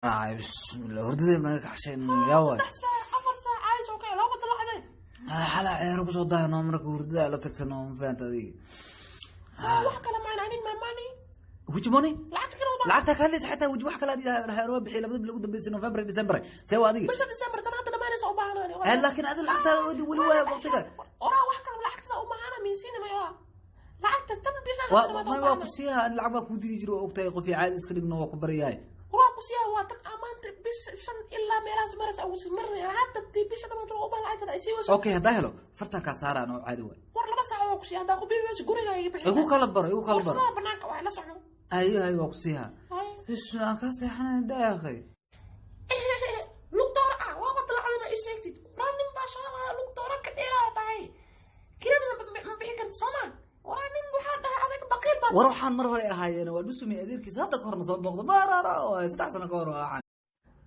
بسم الله هردي ما عشان يا واي 3 ساعة 4 ساعة عايز اوكي لا بدل لحدين حلا عيرك soo daahno marka hurdada la tagtano faantadii wax kale ma aanin ma mani which money lacagta ka hadlaysa xataa wax kale la hayro bixi labada ugu dambeysay November December say adiga bisha December tan hadda dhamaanaysa u baahnaan laakiin adiga lacagta wali way waqtiga ora wax kale lacagta u baahana min sinima yaa lacagta tan bisha ma waa ku siyaa lacag ba ku diri jiro ogtay qof caadi iska dhigno waa ku bariyaay ora ku siyaa waa tan amaanta bis shan illa meelaas maras aw marna hadda bisha tan oo baa lacagta ay sii waso okay hada helo farta ka saaraan oo caadi way war laba saac oo ku siyaa hadda ku biirayso guriga ay bixin igu kala baro banaanka waa la socdo ايوه وقسيها ايش انا ساحنا داخل لوكتور waa wada lacag ma isheegtid raanin ba shaqada lugtoor ka dheeraatay kirada ma bixin kartid Soomaan raanin waxa dhahay adag baqiil ba waruxan mar hore ahaayeen waa dhusmi adeerkiisa hadda korna soo booqdo baarara oo 3 sano ka hor waxaan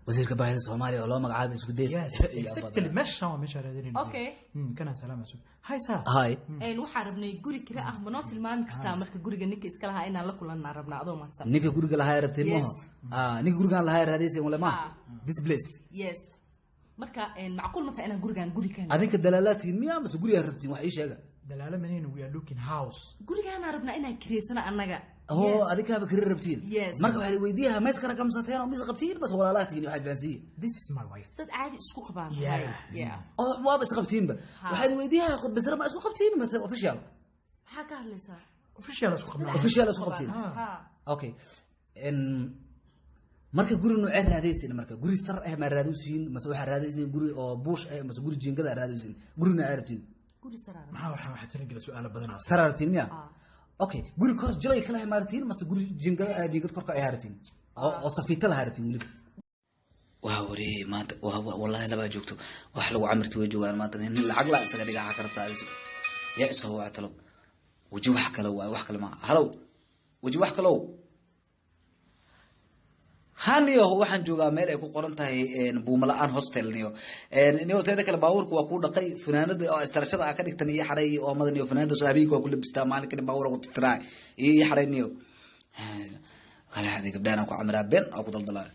wasiirka baahida Soomaaliya oo loo magacaabo isku deysay meesha raadinayno okay kana salaam asub hay sa hay waxa rabnay guri kira ah ma noo tilmaami kartaa marka guriga ninka iska lahaa inaan la kulanna rabnaa adoo maadsan ninka guriga lahaa rabtay ma ninka guriga lahaa raadisay wala ma this place yes marka macquul ma tahay inaan gurigan guri kan adinka dalaalaatiin miya ama guriga rabtiin wax ii sheega dalaala manayna we are looking house gurigaana rabnaa inaan kireysana annaga adinka ba kire rabtiin marka waxay weydiiyaa ma iskara kamsateen oo mis qabtiin bas walaalaatiin waxay faansiin this is my wife dad caadi isku qabaan oo waa bas qabtiin ba waxay weydiiyaa qod basra ma isku qabtiin mas official waxa ka hadlaysaa official isku qabtiin okay marka guri nooc raadaysin marka guri sar ah ma raadaysin mas waxa raadaysin guri oo buush ah mas guri jiingada raadaysin guri nooc rabtiin guri saraar ma waxa tirigal su'aalo badan sarartiin ya okay guri kor jilay kala hamartiin mas guri jiingad korka ay hartiin oo safiita la hartiin wali waa wari maanta wallahi laba joogto wax lagu amirti way joogan maanta in lacag la isaga dhigaa kartaa ya soo wactalo waji wax kale wax kale ma halo waji wax kale haniyo waxaan joogaa meel ay ku qoran tahay buumalaan hostel niyo teeda kale baabuurku waa ku dhaqay fanaanada oo istarashada ka dhigtan iyo xaray oo madan iyo fanaanada saabiga ku labistaa maalinka baabuurku titraa iyo xarayniyo kala hadii gabdhaana ku amraa ben oo ku daldalaa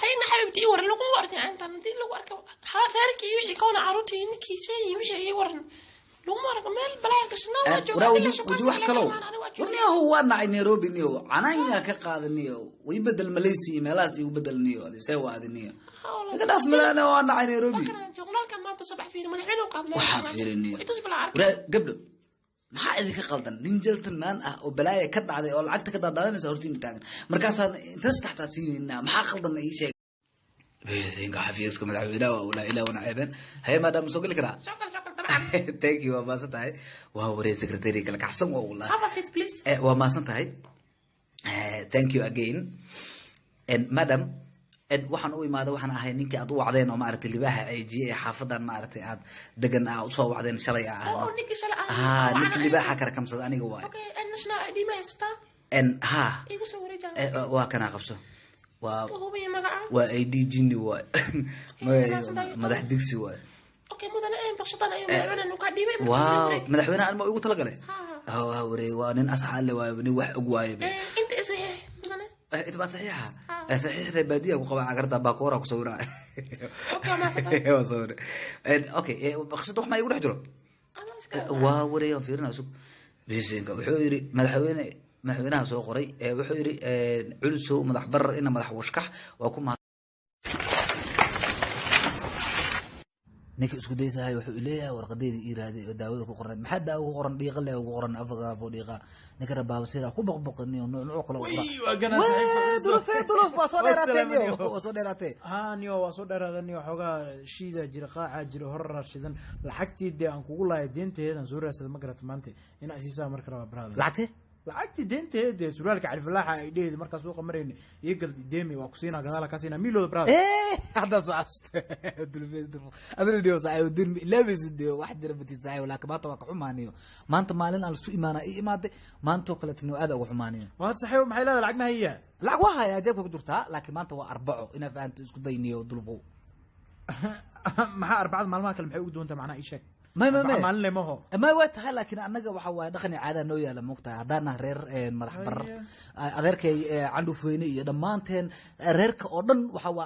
hayna xabibti war lagu arkay inta hadii lagu arko reerkii wixii koona caruurtii ninkii shay wixii waran لو ما رقمل بلاي قشنا وجو wax kale waniyo waa nacay Nairobi niyo anaya ka qaadaniyo way bedel Malaysia meelaas igu bedelniyo adisay waadiniyo laga dhaaf Milano waa nacay Nairobi jooglalka ma tasabax fiir madaxweynuhu qaadlay waxa fiiriniyo gabdho maxaa idinka qaldan nin jaltan maan ah oo balaaya ka dhacday oo lacagta ka daadaadanaysa hortiin taagan markaas inta saxta siinina maxaa qaldan ay sheeg بيزين قاعد مدعونا ولا إله ونعيبا هي مدام سوق لك را thank you وما سنتهاي وهو رئيس سكرتيري كلك أحسن والله have a seat please وما سنتهاي thank you again and madam waxaan u imaado waxaan ahay ninkii aad u wacdeen oo maartay libaaha ay jii xaafadan maartay aad degan ah u soo wacdeen shalay ah ninkii shalay ninkii libaaha kara kamsad aniga waay okay national ID ma haysta ha igu soo wareejaa waa kana qabso وأيدي جني واي مدح دكسي واي أوكي مدن أين بخشطان أيام مدحونا نقديمه واو مدحونا أنا ما يقول طلق له هو وري وانين أسعى له وابني واحد أقواي أنت صحيح مدن أنت ما صحيحة صحيح ربادية وقبع عقرتها باكورة وصورة أوكي ما فتح وصورة أوكي بخشطوح ما يقول حجره واوري فيرنا سوق بيسين كبحوري مدحونا madaxweynaha soo qoray wuxuu yiri culso madax barar in madax washkax waa ku ninka isku daysahay wuxuu leeyahay warqadeedii iraaday oo daawada ku qoran maxaa daawo ku qoran dhiiqa leh ugu qoran afar dhiiqa ninka rabaa sira ku baqbaqniyo nooc kale waa soo dheeraatay niyo waa soo dheeraadaniyo xogaa shiida jira qaaca jira horar rashidan lacagtii aan kugu lahayd deynteedan soo raasada ma garata maanta in ay siisaa marka raba brother lacagtii deynteeda suraalka califalaaxa ay dheed marka suuqa mareen iyo gal deemi waa ku siina gadaal ka siina milo brother hada soo asta adana dio saay dirmi labis dio wax jira bati saay wala kabato waa ka xumaaniyo maanta maalin aan isku imaana i imaade maanta kale tino aad ugu xumaaniyo waa saxiib maxay leedahay lacag ma haya lacag waa haya jeebka ku jirta laakiin maanta waa arbaco ina faanto isku dayniyo dulfo maxaa arbacada maalmaha kale maxay ugu doontaa macna ii sheeg ما لي ما هو ما وقت هلا لكن أنا وحوا دخلني عادة نويا لمقطع هذانا رير مدح بر أذكر عنده فيني دمانتين رير كأردن وحوا